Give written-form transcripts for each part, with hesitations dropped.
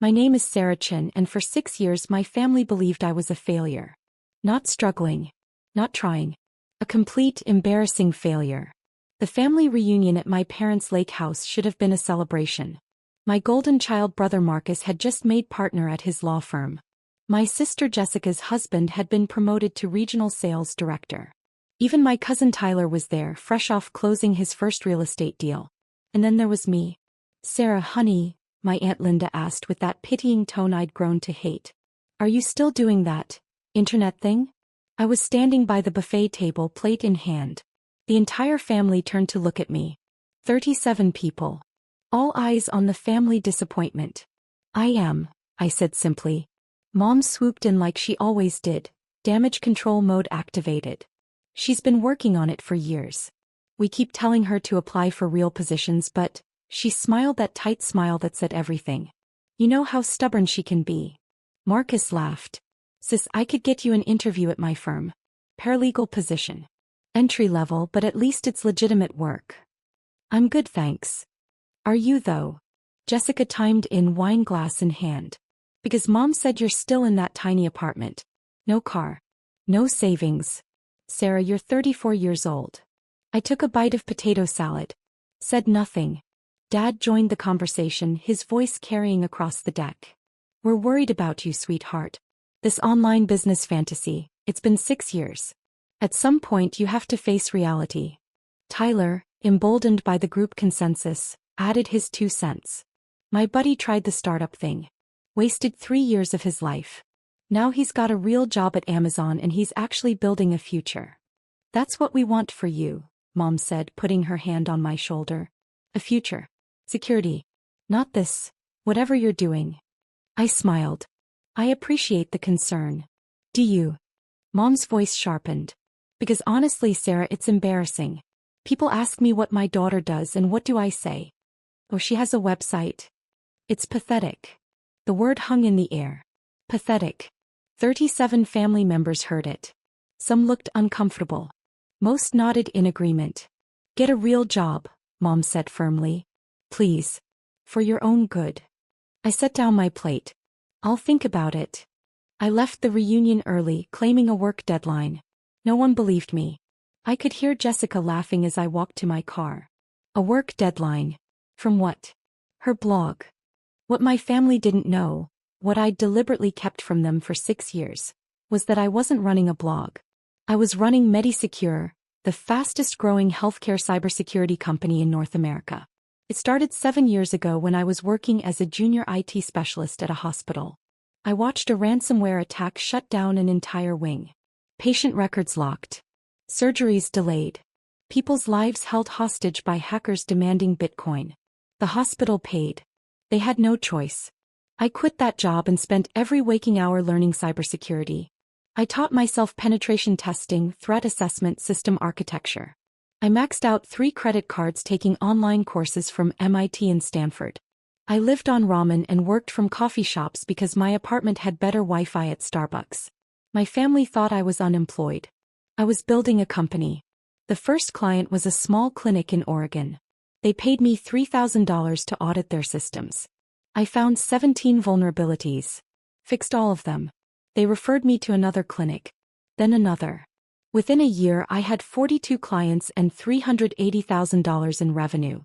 My name is Sarah Chin, and for 6 years my family believed I was a failure. Not struggling. Not trying. A complete, embarrassing failure. The family reunion at my parents' lake house should have been a celebration. My golden child brother Marcus had just made partner at his law firm. My sister Jessica's husband had been promoted to regional sales director. Even my cousin Tyler was there, fresh off closing his first real estate deal. And then there was me. Sarah, honey, my Aunt Linda asked with that pitying tone I'd grown to hate. Are you still doing that internet thing? I was standing by the buffet table, plate in hand. The entire family turned to look at me. 37 people. All eyes on the family disappointment. I am, I said simply. Mom swooped in like she always did, damage control mode activated. She's been working on it for years. We keep telling her to apply for real positions, but she smiled that tight smile that said everything. You know how stubborn she can be. Marcus laughed. Sis, I could get you an interview at my firm. Paralegal position. Entry level, but at least it's legitimate work. I'm good, thanks. Are you though? Jessica chimed in, wine glass in hand. Because Mom said you're still in that tiny apartment. No car. No savings. Sarah, you're 34 years old. I took a bite of potato salad. Said nothing. Dad joined the conversation, his voice carrying across the deck. We're worried about you, sweetheart. This online business fantasy, it's been 6 years. At some point you have to face reality. Tyler, emboldened by the group consensus, added his 2 cents. My buddy tried the startup thing. Wasted 3 years of his life. Now he's got a real job at Amazon and he's actually building a future. That's what we want for you, Mom said, putting her hand on my shoulder. A future. Security. Not this. Whatever you're doing. I smiled. I appreciate the concern. Do you? Mom's voice sharpened. Because honestly, Sarah, it's embarrassing. People ask me what my daughter does and what do I say? Oh, she has a website. It's pathetic. The word hung in the air. Pathetic. 37 family members heard it. Some looked uncomfortable. Most nodded in agreement. Get a real job, Mom said firmly. Please. For your own good. I set down my plate. I'll think about it. I left the reunion early, claiming a work deadline. No one believed me. I could hear Jessica laughing as I walked to my car. A work deadline. From what? Her blog. What my family didn't know, what I'd deliberately kept from them for 6 years, was that I wasn't running a blog. I was running MediSecure, the fastest-growing healthcare cybersecurity company in North America. It started 7 years ago when I was working as a junior IT specialist at a hospital. I watched a ransomware attack shut down an entire wing. Patient records locked. Surgeries delayed. People's lives held hostage by hackers demanding Bitcoin. The hospital paid. They had no choice. I quit that job and spent every waking hour learning cybersecurity. I taught myself penetration testing, threat assessment, system architecture. I maxed out 3 credit cards taking online courses from MIT and Stanford. I lived on ramen and worked from coffee shops because my apartment had better Wi-Fi at Starbucks. My family thought I was unemployed. I was building a company. The first client was a small clinic in Oregon. They paid me $3,000 to audit their systems. I found 17 vulnerabilities. Fixed all of them. They referred me to another clinic. Then another. Within a year I had 42 clients and $380,000 in revenue.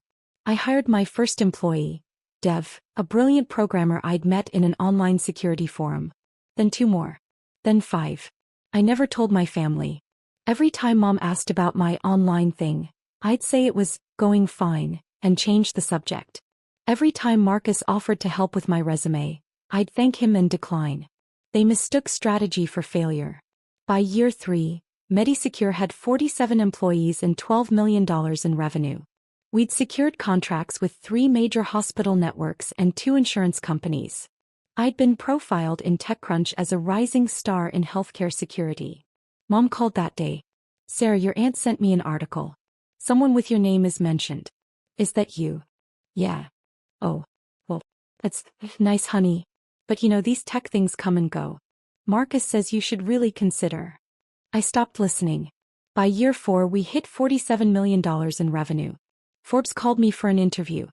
I hired my first employee, Dev, a brilliant programmer I'd met in an online security forum. Then 2 more. Then 5. I never told my family. Every time Mom asked about my online thing, I'd say it was going fine and change the subject. Every time Marcus offered to help with my resume, I'd thank him and decline. They mistook strategy for failure. By year 3, MediSecure had 47 employees and $12 million in revenue. We'd secured contracts with 3 major hospital networks and 2 insurance companies. I'd been profiled in TechCrunch as a rising star in healthcare security. Mom called that day. Sarah, your aunt sent me an article. Someone with your name is mentioned. Is that you? Yeah. Oh, well, that's nice, honey. But you know, these tech things come and go. Marcus says you should really consider. I stopped listening. By year 4 we hit $47 million in revenue. Forbes called me for an interview.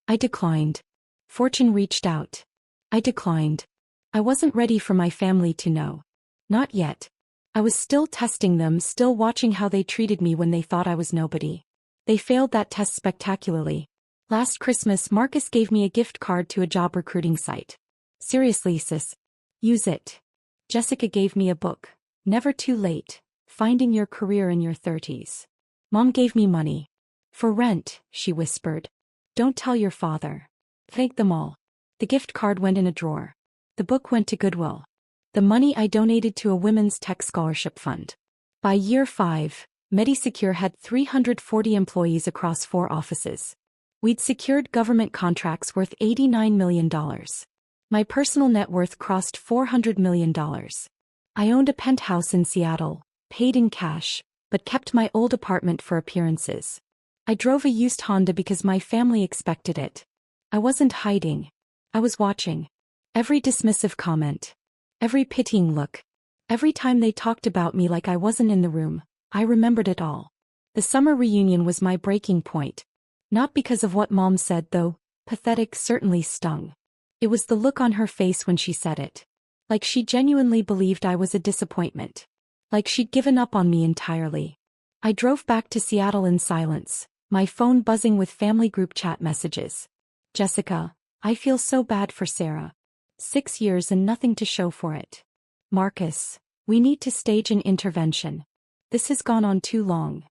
I declined. Fortune reached out. I declined. I wasn't ready for my family to know. Not yet. I was still testing them, still watching how they treated me when they thought I was nobody. They failed that test spectacularly. Last Christmas, Marcus gave me a gift card to a job recruiting site. Seriously, sis. Use it. Jessica gave me a book. Never Too Late. Finding Your Career in Your 30s. Mom gave me money. For rent, she whispered. Don't tell your father. Thank them all. The gift card went in a drawer. The book went to Goodwill. The money I donated to a women's tech scholarship fund. By year 5, MediSecure had 340 employees across 4 offices. We'd secured government contracts worth $89 million. My personal net worth crossed $400 million. I owned a penthouse in Seattle, paid in cash, but kept my old apartment for appearances. I drove a used Honda because my family expected it. I wasn't hiding. I was watching. Every dismissive comment. Every pitying look. Every time they talked about me like I wasn't in the room, I remembered it all. The summer reunion was my breaking point. Not because of what Mom said, though. Pathetic certainly stung. It was the look on her face when she said it. Like she genuinely believed I was a disappointment. Like she'd given up on me entirely. I drove back to Seattle in silence, my phone buzzing with family group chat messages. Jessica, I feel so bad for Sarah. 6 years and nothing to show for it. Marcus, we need to stage an intervention. This has gone on too long.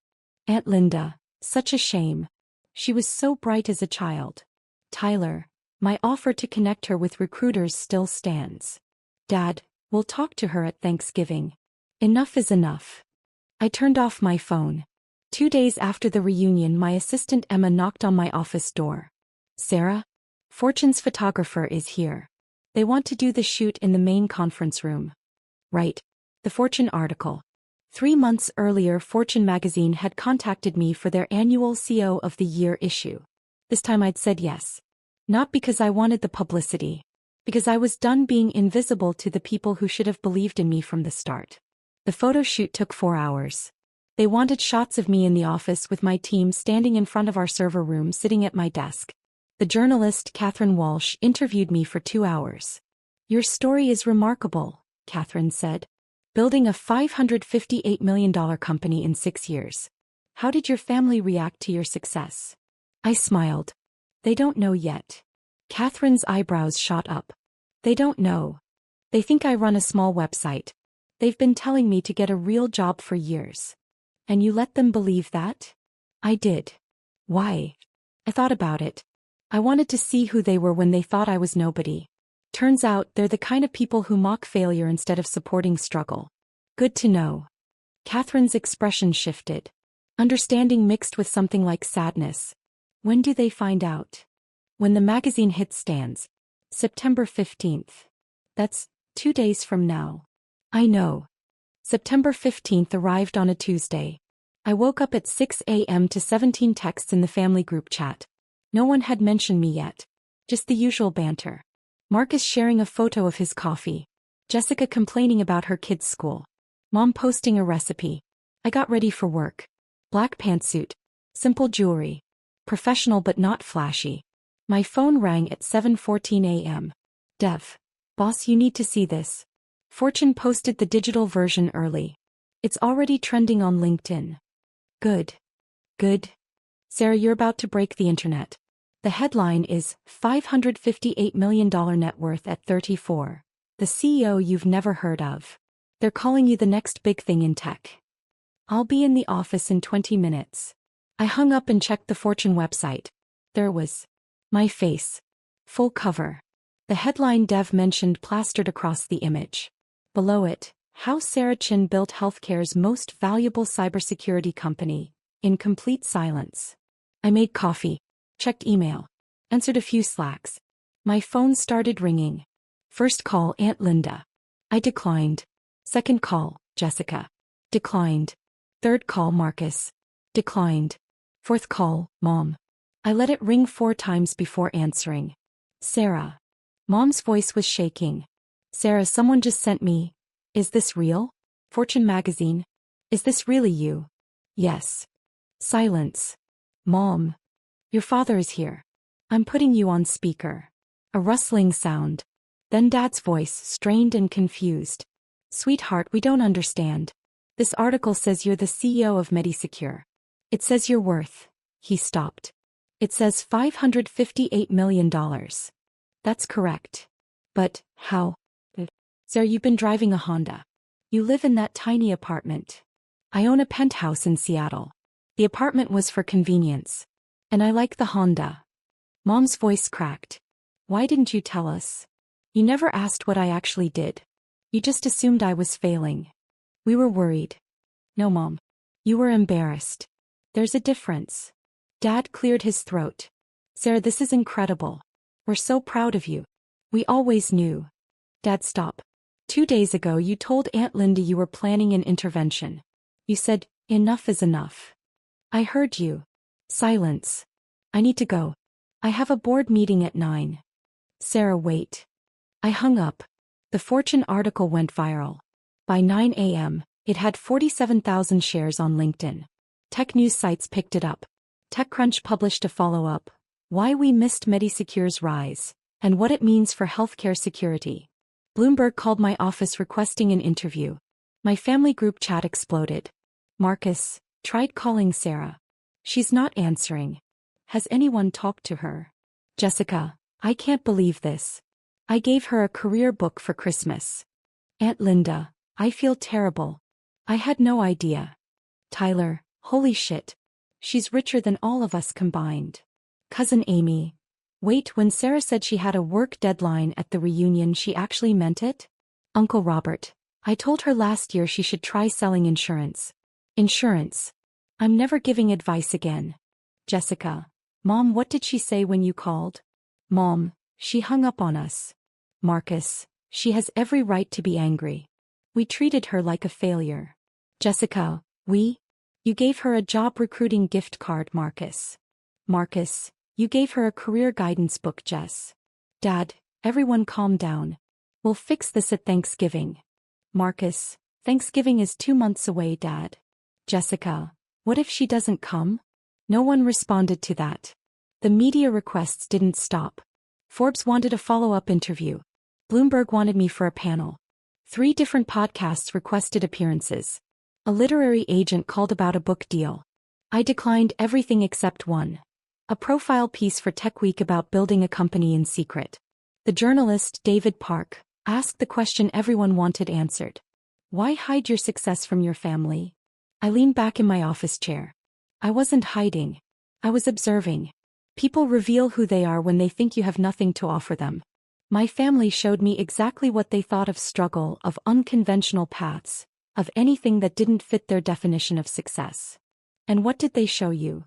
Aunt Linda, such a shame. She was so bright as a child. Tyler, my offer to connect her with recruiters still stands. Dad, we'll talk to her at Thanksgiving. Enough is enough. I turned off my phone. 2 days after the reunion, my assistant Emma knocked on my office door. Sarah? Fortune's photographer is here. They want to do the shoot in the main conference room. Right. The Fortune article. 3 months earlier, Fortune magazine had contacted me for their annual CEO of the Year issue. This time I'd said yes. Not because I wanted the publicity. Because I was done being invisible to the people who should have believed in me from the start. The photo shoot took 4 hours. They wanted shots of me in the office with my team standing in front of our server room sitting at my desk. The journalist, Catherine Walsh, interviewed me for 2 hours. Your story is remarkable, Catherine said. Building a $558 million company in 6 years. How did your family react to your success? I smiled. They don't know yet. Catherine's eyebrows shot up. They don't know. They think I run a small website. They've been telling me to get a real job for years. And you let them believe that? I did. Why? I thought about it. I wanted to see who they were when they thought I was nobody. Turns out they're the kind of people who mock failure instead of supporting struggle. Good to know. Catherine's expression shifted. Understanding mixed with something like sadness. When do they find out? When the magazine hits stands. September 15th. That's 2 days from now. I know. September 15th arrived on a Tuesday. I woke up at 6 a.m. to 17 texts in the family group chat. No one had mentioned me yet. Just the usual banter. Marcus sharing a photo of his coffee. Jessica complaining about her kids' school. Mom posting a recipe. I got ready for work. Black pantsuit. Simple jewelry. Professional but not flashy. My phone rang at 7:14 a.m. Dev. Boss, you need to see this. Fortune posted the digital version early. It's already trending on LinkedIn. Good. Good. Sarah, you're about to break the internet. The headline is $558 million net worth at 34. The CEO you've never heard of. They're calling you the next big thing in tech. I'll be in the office in 20 minutes. I hung up and checked the Fortune website. There was my face. Full cover. The headline Dev mentioned plastered across the image. Below it, how Sarah Chin built healthcare's most valuable cybersecurity company, in complete silence. I made coffee. Checked email. Answered a few Slacks. My phone started ringing. First call, Aunt Linda. I declined. Second call, Jessica. Declined. Third call, Marcus. Declined. Fourth call, Mom. I let it ring 4 times before answering. Sarah. Mom's voice was shaking. Sarah, someone just sent me. Is this real? Fortune magazine. Is this really you? Yes. Silence. Mom. Your father is here. I'm putting you on speaker. A rustling sound. Then Dad's voice, strained and confused. Sweetheart, we don't understand. This article says you're the CEO of Medisecure. It says you're worth. He stopped. It says $558 million. That's correct. But, how? Sir, you've been driving a Honda. You live in that tiny apartment. I own a penthouse in Seattle. The apartment was for convenience. And I like the Honda. Mom's voice cracked. Why didn't you tell us? You never asked what I actually did. You just assumed I was failing. We were worried. No, Mom. You were embarrassed. There's a difference. Dad cleared his throat. Sarah, this is incredible. We're so proud of you. We always knew. Dad, stop. 2 days ago you told Aunt Linda you were planning an intervention. You said, enough is enough. I heard you. Silence. I need to go. I have a board meeting at 9. Sarah, wait. I hung up. The Fortune article went viral. By 9 a.m., it had 47,000 shares on LinkedIn. Tech news sites picked it up. TechCrunch published a follow-up, Why We Missed Medisecure's Rise, and What It Means for Healthcare Security. Bloomberg called my office requesting an interview. My family group chat exploded. Marcus tried calling Sarah. She's not answering. Has anyone talked to her? Jessica, I can't believe this. I gave her a career book for Christmas. Aunt Linda, I feel terrible. I had no idea. Tyler, holy shit. She's richer than all of us combined. Cousin Amy. Wait, when Sarah said she had a work deadline at the reunion, she actually meant it? Uncle Robert, I told her last year she should try selling insurance. Insurance. I'm never giving advice again. Jessica. Mom, what did she say when you called? Mom, she hung up on us. Marcus, she has every right to be angry. We treated her like a failure. Jessica, we? You gave her a job recruiting gift card, Marcus. Marcus, you gave her a career guidance book, Jess. Dad, everyone calm down. We'll fix this at Thanksgiving. Marcus, Thanksgiving is 2 months away, Dad. Jessica, what if she doesn't come? No one responded to that. The media requests didn't stop. Forbes wanted a follow-up interview. Bloomberg wanted me for a panel. 3 different podcasts requested appearances. A literary agent called about a book deal. I declined everything except one. A profile piece for Tech Week about building a company in secret. The journalist, David Park, asked the question everyone wanted answered. Why hide your success from your family? I leaned back in my office chair. I wasn't hiding. I was observing. People reveal who they are when they think you have nothing to offer them. My family showed me exactly what they thought of struggle, of unconventional paths, of anything that didn't fit their definition of success. And what did they show you?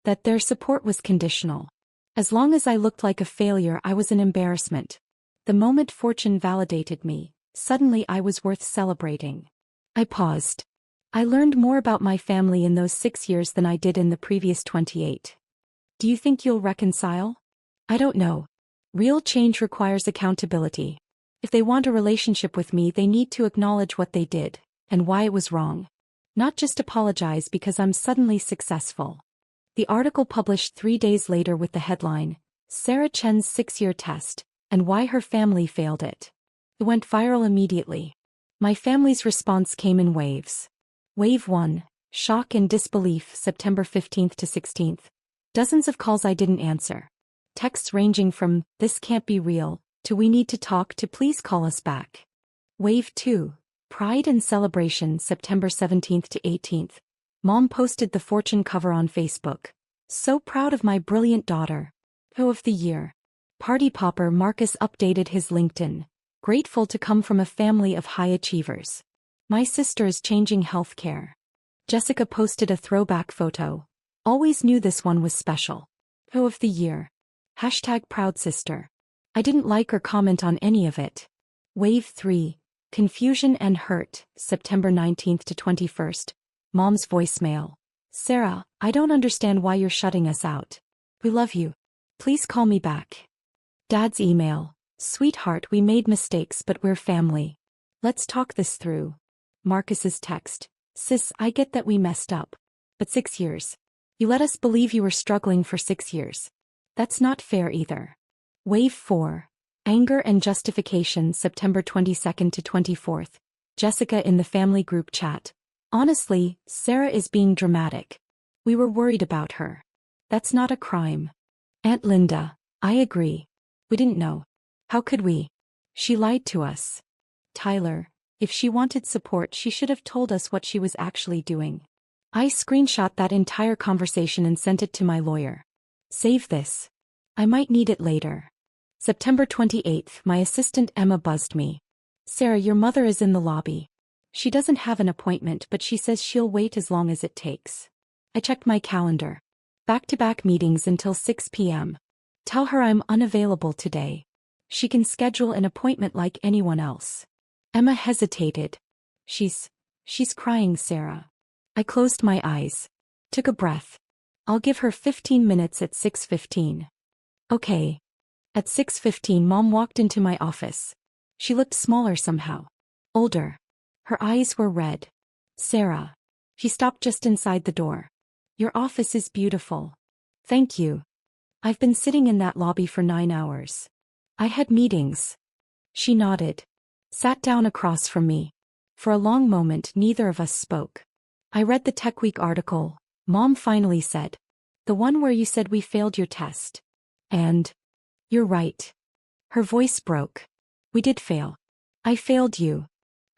That their support was conditional. As long as I looked like a failure, I was an embarrassment. The moment fortune validated me, suddenly I was worth celebrating. I paused. I learned more about my family in those 6 years than I did in the previous 28. Do you think you'll reconcile? I don't know. Real change requires accountability. If they want a relationship with me, they need to acknowledge what they did, and why it was wrong. Not just apologize because I'm suddenly successful. The article published 3 days later with the headline, Sarah Chen's 6-year test, and why her family failed it. It went viral immediately. My family's response came in waves. Wave 1, shock and disbelief, September 15th to 16th. Dozens of calls I didn't answer. Texts ranging from, this can't be real, to we need to talk, to please call us back. Wave 2, pride and celebration, September 17th to 18th. Mom posted the Fortune cover on Facebook. So proud of my brilliant daughter. Who of the year. Party popper Marcus updated his LinkedIn. Grateful to come from a family of high achievers. My sister is changing healthcare. Jessica posted a throwback photo. Always knew this one was special. Who of the year. Hashtag proud sister. I didn't like or comment on any of it. Wave 3, confusion and hurt, September 19th to 21st. Mom's voicemail. Sarah, I don't understand why you're shutting us out. We love you. Please call me back. Dad's email. Sweetheart, we made mistakes, but we're family. Let's talk this through. Marcus's text. Sis, I get that we messed up. But 6 years. You let us believe you were struggling for 6 years. That's not fair either. Wave 4. Anger and Justification, September 22nd to 24th. Jessica in the family group chat. Honestly, Sarah is being dramatic. We were worried about her. That's not a crime. Aunt Linda. I agree. We didn't know. How could we? She lied to us. Tyler. If she wanted support, she should have told us what she was actually doing. I screenshot that entire conversation and sent it to my lawyer. Save this. I might need it later. September 28th, my assistant Emma buzzed me. Sarah, your mother is in the lobby. She doesn't have an appointment, but she says she'll wait as long as it takes. I checked my calendar. Back-to-back meetings until 6 p.m. Tell her I'm unavailable today. She can schedule an appointment like anyone else. Emma hesitated. She's crying, Sarah. I closed my eyes. Took a breath. I'll give her 15 minutes at 6:15. Okay. At 6:15, Mom walked into my office. She looked smaller somehow. Older. Her eyes were red. Sarah. She stopped just inside the door. Your office is beautiful. Thank you. I've been sitting in that lobby for 9 hours. I had meetings. She nodded. Sat down across from me. For a long moment, neither of us spoke. I read the Tech Week article. Mom finally said. The one where you said we failed your test. And? You're right. Her voice broke. We did fail. I failed you.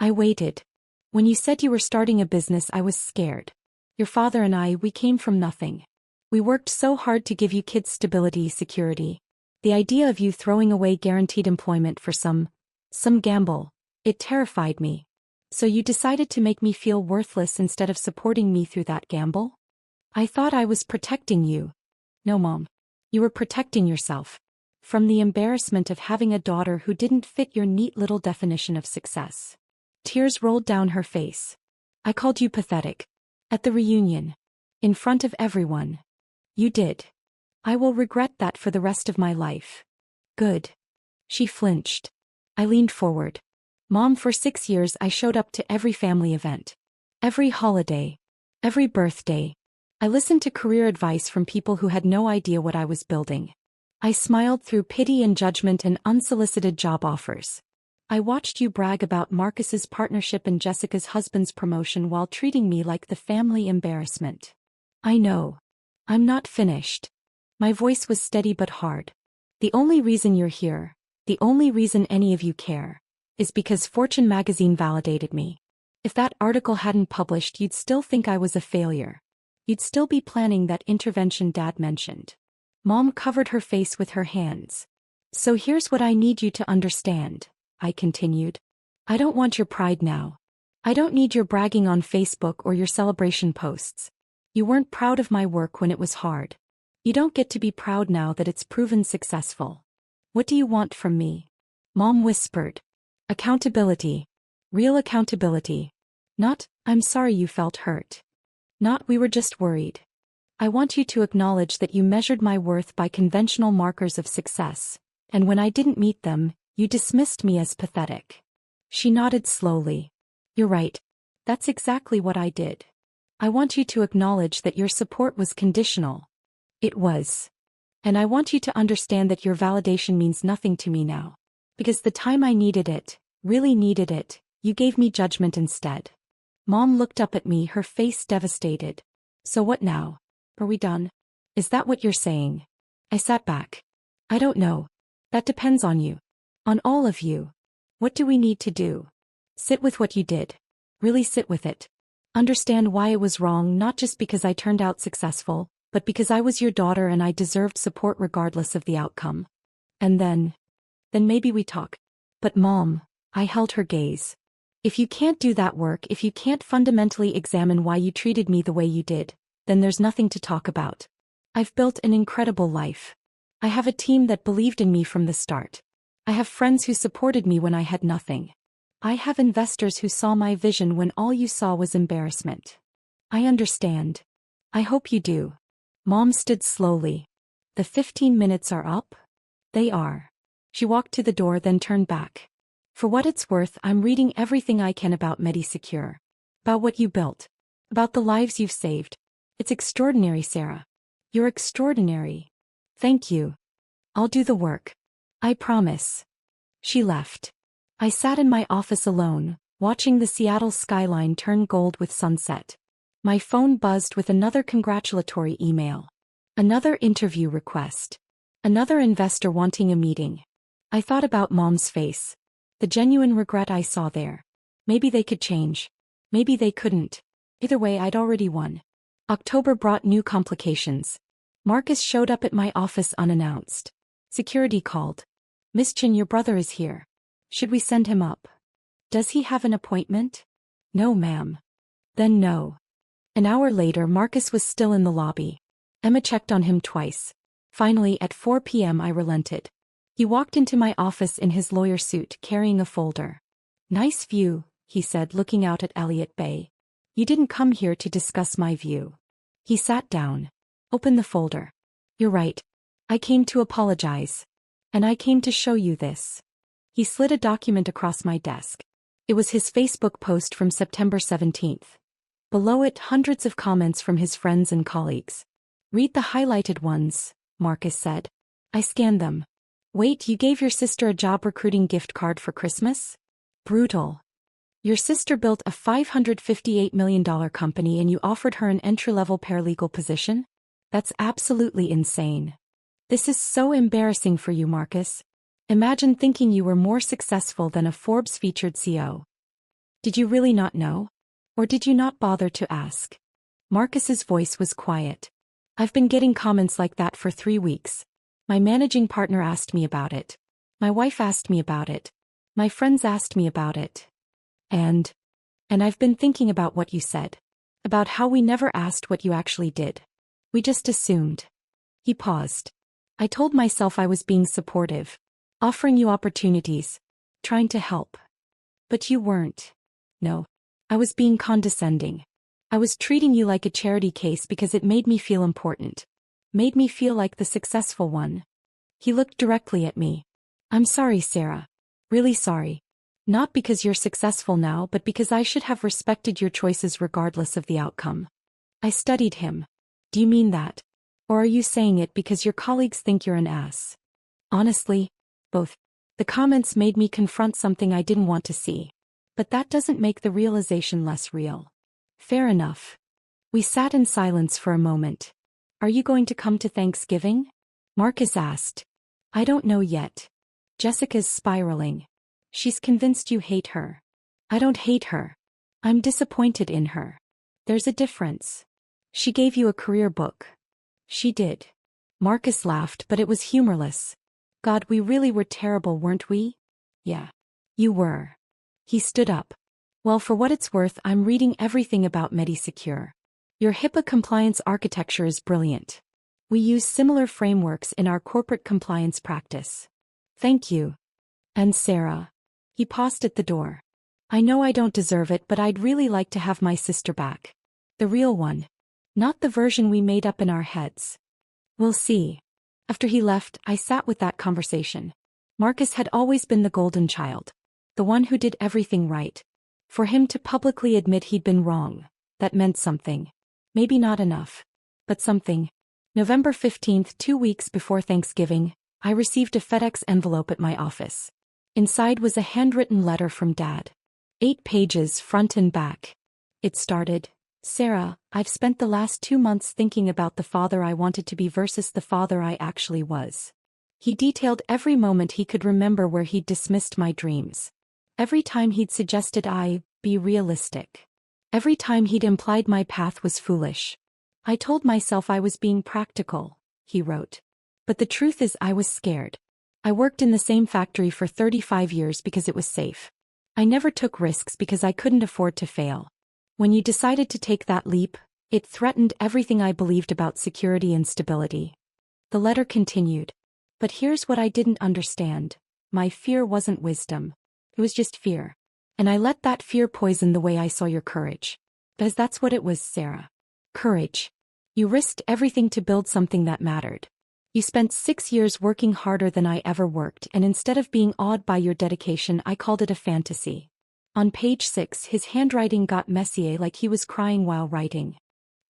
I waited. When you said you were starting a business, I was scared. Your father and I, we came from nothing. We worked so hard to give you kids stability, security. The idea of you throwing away guaranteed employment for some gamble, it terrified me. So you decided to make me feel worthless instead of supporting me through that gamble? I thought I was protecting you. No, Mom. You were protecting yourself. From the embarrassment of having a daughter who didn't fit your neat little definition of success. Tears rolled down her face. I called you pathetic. At the reunion. In front of everyone. You did. I will regret that for the rest of my life. Good. She flinched. I leaned forward. Mom, for 6 years I showed up to every family event. Every holiday. Every birthday. I listened to career advice from people who had no idea what I was building. I smiled through pity and judgment and unsolicited job offers. I watched you brag about Marcus's partnership and Jessica's husband's promotion while treating me like the family embarrassment. I know. I'm not finished. My voice was steady but hard. The only reason you're here, the only reason any of you care, is because Fortune magazine validated me. If that article hadn't published, you'd still think I was a failure. You'd still be planning that intervention Dad mentioned. Mom covered her face with her hands. So here's what I need you to understand, I continued. I don't want your pride now. I don't need your bragging on Facebook or your celebration posts. You weren't proud of my work when it was hard. You don't get to be proud now that it's proven successful. What do you want from me? Mom whispered. Accountability. Real accountability. Not, I'm sorry you felt hurt. Not, we were just worried. I want you to acknowledge that you measured my worth by conventional markers of success, and when I didn't meet them, you dismissed me as pathetic. She nodded slowly. You're right. That's exactly what I did. I want you to acknowledge that your support was conditional. It was. And I want you to understand that your validation means nothing to me now. Because the time I needed it, really needed it, you gave me judgment instead. Mom looked up at me, her face devastated. So what now? Are we done? Is that what you're saying? I sat back. I don't know. That depends on you. On all of you. What do we need to do? Sit with what you did. Really sit with it. Understand why it was wrong, not just because I turned out successful, but because I was your daughter and I deserved support regardless of the outcome. And then maybe we talk. But Mom, I held her gaze. If you can't do that work, if you can't fundamentally examine why you treated me the way you did, then there's nothing to talk about. I've built an incredible life. I have a team that believed in me from the start. I have friends who supported me when I had nothing. I have investors who saw my vision when all you saw was embarrassment. I understand. I hope you do. Mom stood slowly. The 15 minutes are up? They are. She walked to the door, then turned back. For what it's worth, I'm reading everything I can about MediSecure. About what you built. About the lives you've saved. It's extraordinary, Sarah. You're extraordinary. Thank you. I'll do the work. I promise. She left. I sat in my office alone, watching the Seattle skyline turn gold with sunset. My phone buzzed with another congratulatory email. Another interview request. Another investor wanting a meeting. I thought about Mom's face. The genuine regret I saw there. Maybe they could change. Maybe they couldn't. Either way, I'd already won. October brought new complications. Marcus showed up at my office unannounced. Security called. "Miss Chin, your brother is here. Should we send him up?" "Does he have an appointment?" "No, ma'am." Then no. An hour later, Marcus was still in the lobby. Emma checked on him twice. Finally, at 4 p.m. I relented. He walked into my office in his lawyer suit, carrying a folder. "Nice view," he said, looking out at Elliott Bay. "You didn't come here to discuss my view." He sat down. "Open the folder." "You're right. I came to apologize. And I came to show you this." He slid a document across my desk. It was his Facebook post from September 17th. Below it, hundreds of comments from his friends and colleagues. "Read the highlighted ones," Marcus said. I scanned them. "Wait, you gave your sister a job recruiting gift card for Christmas? Brutal. Your sister built a $558 million company and you offered her an entry-level paralegal position? That's absolutely insane. This is so embarrassing for you, Marcus. Imagine thinking you were more successful than a Forbes-featured CEO. Did you really not know? Or did you not bother to ask?" Marcus's voice was quiet. "I've been getting comments like that for 3 weeks. My managing partner asked me about it. My wife asked me about it. My friends asked me about it. And I've been thinking about what you said. About how we never asked what you actually did. We just assumed." He paused. "I told myself I was being supportive. Offering you opportunities. Trying to help. But you weren't. No. I was being condescending. I was treating you like a charity case because it made me feel important. Made me feel like the successful one." He looked directly at me. "I'm sorry, Sarah. Really sorry. Not because you're successful now, but because I should have respected your choices regardless of the outcome." I studied him. "Do you mean that? Or are you saying it because your colleagues think you're an ass?" "Honestly, both. The comments made me confront something I didn't want to see. But that doesn't make the realization less real." "Fair enough." We sat in silence for a moment. "Are you going to come to Thanksgiving?" Marcus asked. "I don't know yet. Jessica's spiraling. She's convinced you hate her." "I don't hate her. I'm disappointed in her. There's a difference. She gave you a career book." "She did." Marcus laughed, but it was humorless. "God, we really were terrible, weren't we?" "Yeah. You were." He stood up. "Well, for what it's worth, I'm reading everything about MediSecure. Your HIPAA compliance architecture is brilliant. We use similar frameworks in our corporate compliance practice." "Thank you." "And Sarah." He paused at the door. "I know I don't deserve it, but I'd really like to have my sister back. The real one. Not the version we made up in our heads. We'll see." After he left, I sat with that conversation. Marcus had always been the golden child. The one who did everything right. For him to publicly admit he'd been wrong, that meant something. Maybe not enough. But something. November 15th, 2 weeks before Thanksgiving, I received a FedEx envelope at my office. Inside was a handwritten letter from Dad. 8 pages, front and back. It started, "Sarah, I've spent the last 2 months thinking about the father I wanted to be versus the father I actually was." He detailed every moment he could remember where he'd dismissed my dreams. Every time he'd suggested I be realistic. Every time he'd implied my path was foolish. "I told myself I was being practical," he wrote. "But the truth is I was scared. I worked in the same factory for 35 years because it was safe. I never took risks because I couldn't afford to fail. When you decided to take that leap, it threatened everything I believed about security and stability." The letter continued. "But here's what I didn't understand. My fear wasn't wisdom. It was just fear. And I let that fear poison the way I saw your courage. Because that's what it was, Sarah. Courage. You risked everything to build something that mattered. You spent 6 years working harder than I ever worked, and instead of being awed by your dedication, I called it a fantasy." On page 6, his handwriting got messy, like he was crying while writing.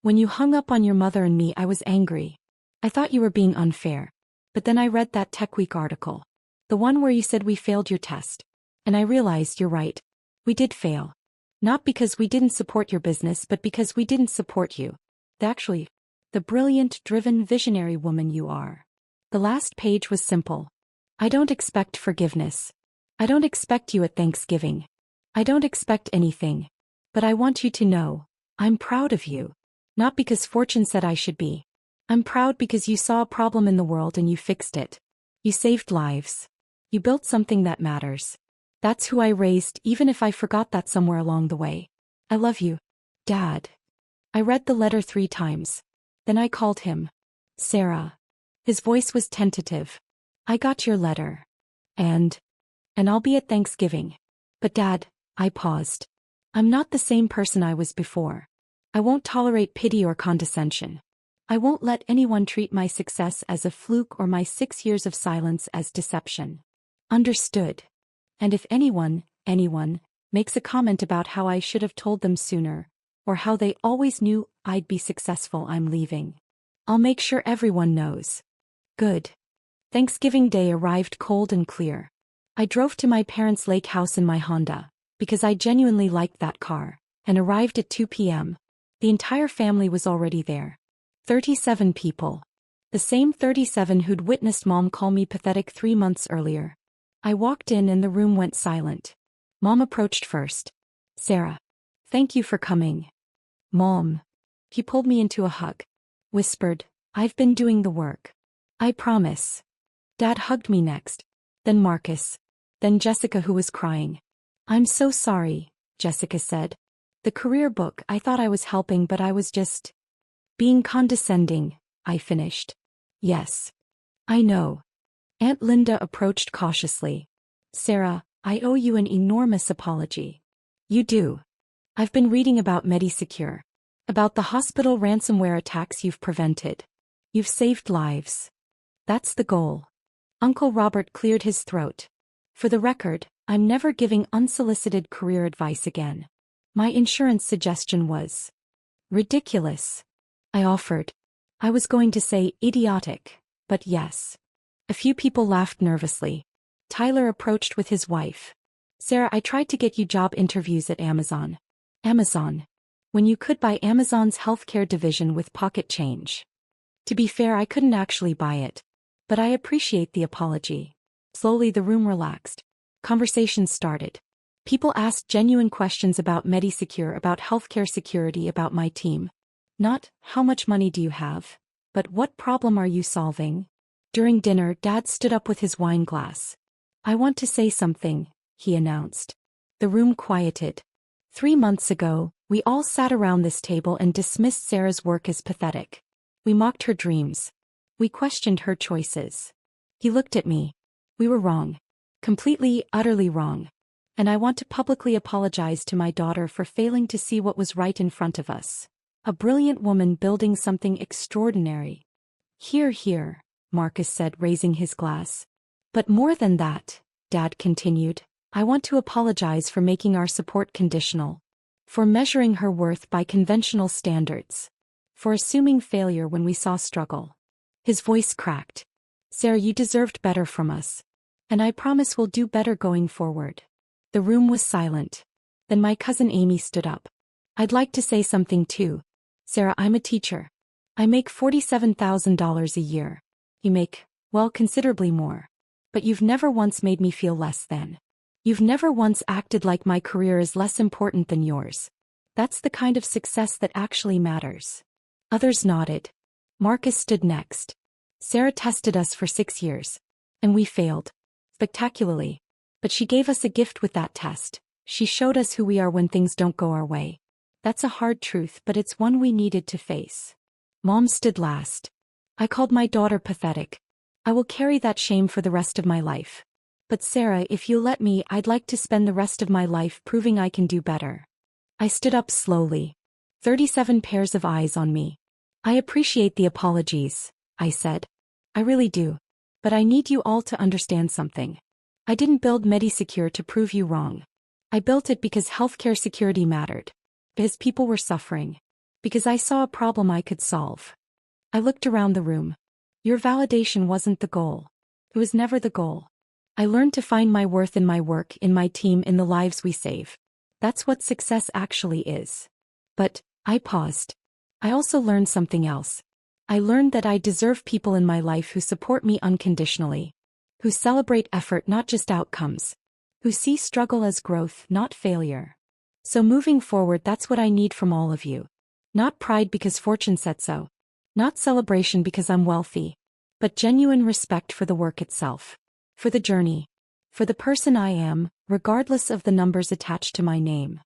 "When you hung up on your mother and me, I was angry. I thought you were being unfair. But then I read that TechWeek article. The one where you said we failed your test. And I realized you're right. We did fail. Not because we didn't support your business, but because we didn't support you. Actually, the brilliant, driven, visionary woman you are. The last page was simple. I don't expect forgiveness. I don't expect you at Thanksgiving. I don't expect anything. But I want you to know, I'm proud of you. Not because fortune said I should be. I'm proud because you saw a problem in the world and you fixed it. You saved lives. You built something that matters. That's who I raised, even if I forgot that somewhere along the way. I love you, Dad. I read the letter 3 times. Then I called him. Sarah. His voice was tentative. I got your letter. And I'll be at Thanksgiving. But Dad, I paused. I'm not the same person I was before. I won't tolerate pity or condescension. I won't let anyone treat my success as a fluke or my 6 years of silence as deception. Understood. And if anyone, makes a comment about how I should have told them sooner, or how they always knew I'd be successful, I'm leaving. I'll make sure everyone knows. Good. Thanksgiving Day arrived cold and clear. I drove to my parents' lake house in my Honda, because I genuinely liked that car, and arrived at 2 p.m. The entire family was already there. 37 people. The same 37 who'd witnessed Mom call me pathetic 3 months earlier. I walked in and the room went silent. Mom approached first. Sarah. Thank you for coming. Mom. He pulled me into a hug. Whispered, I've been doing the work. I promise. Dad hugged me next. Then Marcus. Then Jessica, who was crying. I'm so sorry, Jessica said. The career book, I thought I was helping, but I was just being condescending, I finished. Yes. I know. Aunt Linda approached cautiously. Sarah, I owe you an enormous apology. You do. I've been reading about MediSecure. About the hospital ransomware attacks you've prevented. You've saved lives. That's the goal. Uncle Robert cleared his throat. For the record, I'm never giving unsolicited career advice again. My insurance suggestion was ridiculous. I offered. I was going to say idiotic, but yes. A few people laughed nervously. Tyler approached with his wife. Sarah, I tried to get you job interviews at Amazon. Amazon. When you could buy Amazon's healthcare division with pocket change. To be fair, I couldn't actually buy it. But I appreciate the apology. Slowly the room relaxed. Conversations started. People asked genuine questions about MediSecure, about healthcare security, about my team. Not, how much money do you have? But what problem are you solving? During dinner, Dad stood up with his wine glass. I want to say something, he announced. The room quieted. 3 months ago, we all sat around this table and dismissed Sarah's work as pathetic. We mocked her dreams. We questioned her choices. He looked at me. We were wrong. Completely, utterly wrong. And I want to publicly apologize to my daughter for failing to see what was right in front of us. A brilliant woman building something extraordinary. Hear, hear, Marcus said, raising his glass. But more than that, Dad continued, I want to apologize for making our support conditional. For measuring her worth by conventional standards. For assuming failure when we saw struggle. His voice cracked. Sarah, you deserved better from us. And I promise we'll do better going forward. The room was silent. Then my cousin Amy stood up. I'd like to say something too. Sarah, I'm a teacher. I make $47,000 a year. You make, well, considerably more. But you've never once made me feel less than. You've never once acted like my career is less important than yours. That's the kind of success that actually matters. Others nodded. Marcus stood next. Sarah tested us for 6 years. And we failed. Spectacularly. But she gave us a gift with that test. She showed us who we are when things don't go our way. That's a hard truth, but it's one we needed to face. Mom stood last. I called my daughter pathetic. I will carry that shame for the rest of my life. But Sarah, if you'll let me, I'd like to spend the rest of my life proving I can do better. I stood up slowly. 37 pairs of eyes on me. I appreciate the apologies, I said. I really do. But I need you all to understand something. I didn't build MediSecure to prove you wrong. I built it because healthcare security mattered. Because people were suffering. Because I saw a problem I could solve. I looked around the room. Your validation wasn't the goal. It was never the goal. I learned to find my worth in my work, in my team, in the lives we save. That's what success actually is. But, I paused. I also learned something else. I learned that I deserve people in my life who support me unconditionally. Who celebrate effort, not just outcomes. Who see struggle as growth, not failure. So moving forward, that's what I need from all of you. Not pride because fortune said so. Not celebration because I'm wealthy. But genuine respect for the work itself. For the journey. For the person I am, regardless of the numbers attached to my name.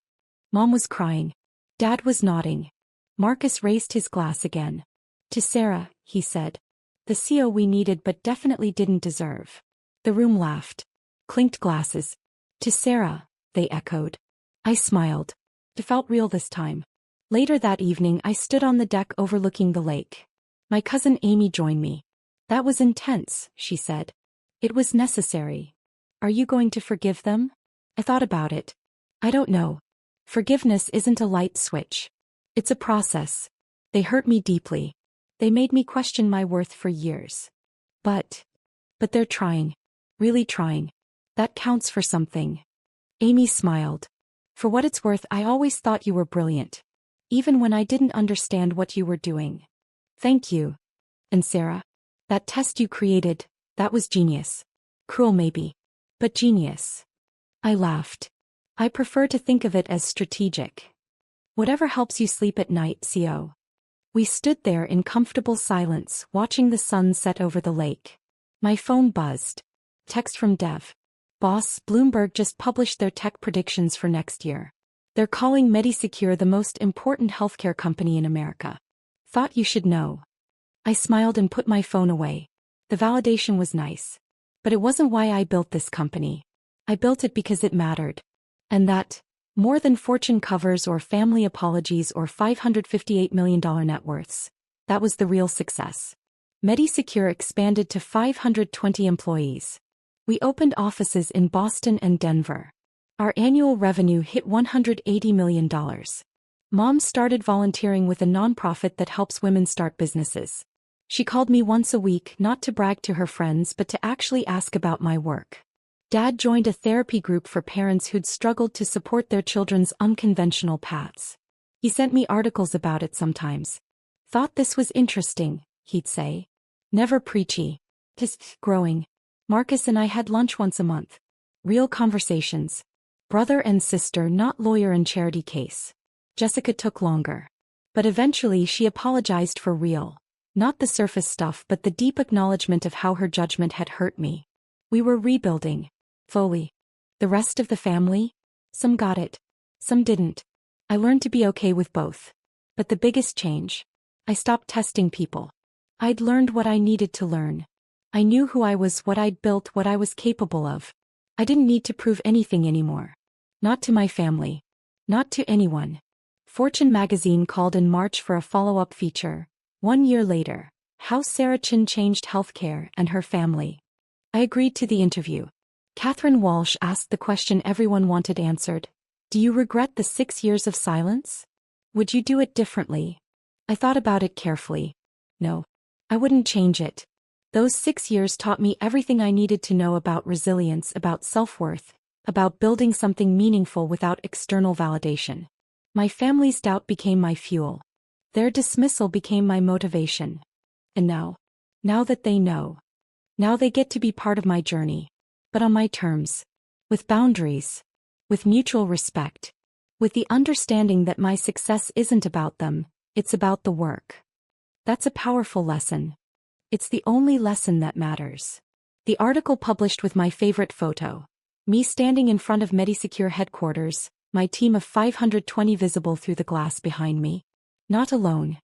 Mom was crying. Dad was nodding. Marcus raised his glass again. To Sarah, he said. The CO we needed but definitely didn't deserve. The room laughed. Clinked glasses. To Sarah, they echoed. I smiled. It felt real this time. Later that evening I stood on the deck overlooking the lake. My cousin Amy joined me. That was intense, she said. It was necessary. Are you going to forgive them? I thought about it. I don't know. Forgiveness isn't a light switch. It's a process. They hurt me deeply. They made me question my worth for years. But they're trying. Really trying. That counts for something. Amy smiled. For what it's worth, I always thought you were brilliant. Even when I didn't understand what you were doing. Thank you. And Sarah? That test you created, that was genius. Cruel maybe. But genius. I laughed. I prefer to think of it as strategic. Whatever helps you sleep at night, CO. We stood there in comfortable silence, watching the sun set over the lake. My phone buzzed. Text from Dev. Boss, Bloomberg just published their tech predictions for next year. They're calling Medisecure the most important healthcare company in America. Thought you should know. I smiled and put my phone away. The validation was nice. But it wasn't why I built this company. I built it because it mattered. And that, more than fortune covers or family apologies or $558 million net worths, that was the real success. Medisecure expanded to 520 employees. We opened offices in Boston and Denver. Our annual revenue hit $180 million. Mom started volunteering with a nonprofit that helps women start businesses. She called me once a week not to brag to her friends but to actually ask about my work. Dad joined a therapy group for parents who'd struggled to support their children's unconventional paths. He sent me articles about it sometimes. Thought this was interesting, he'd say. Never preachy. Just growing. Marcus and I had lunch once a month. Real conversations. Brother and sister, not lawyer and charity case. Jessica took longer. But eventually she apologized for real. Not the surface stuff but the deep acknowledgement of how her judgment had hurt me. We were rebuilding. Fully. The rest of the family? Some got it. Some didn't. I learned to be okay with both. But the biggest change? I stopped testing people. I'd learned what I needed to learn. I knew who I was, what I'd built, what I was capable of. I didn't need to prove anything anymore. Not to my family. Not to anyone. Fortune magazine called in March for a follow-up feature. 1 year later, how Sarah Chin changed healthcare and her family. I agreed to the interview. Catherine Walsh asked the question everyone wanted answered. Do you regret the 6 years of silence? Would you do it differently? I thought about it carefully. No. I wouldn't change it. Those 6 years taught me everything I needed to know about resilience, about self-worth, about building something meaningful without external validation. My family's doubt became my fuel. Their dismissal became my motivation. And now that they know, now they get to be part of my journey. But on my terms. With boundaries. With mutual respect. With the understanding that my success isn't about them, it's about the work. That's a powerful lesson. It's the only lesson that matters. The article published with my favorite photo. Me standing in front of Medisecure headquarters, my team of 520 visible through the glass behind me. Not alone.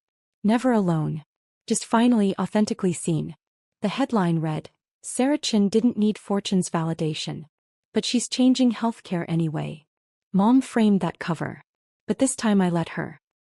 Never alone. Just finally authentically seen. The headline read, Sarah Chin didn't need Fortune's validation. But she's changing healthcare anyway. Mom framed that cover. But this time I let her.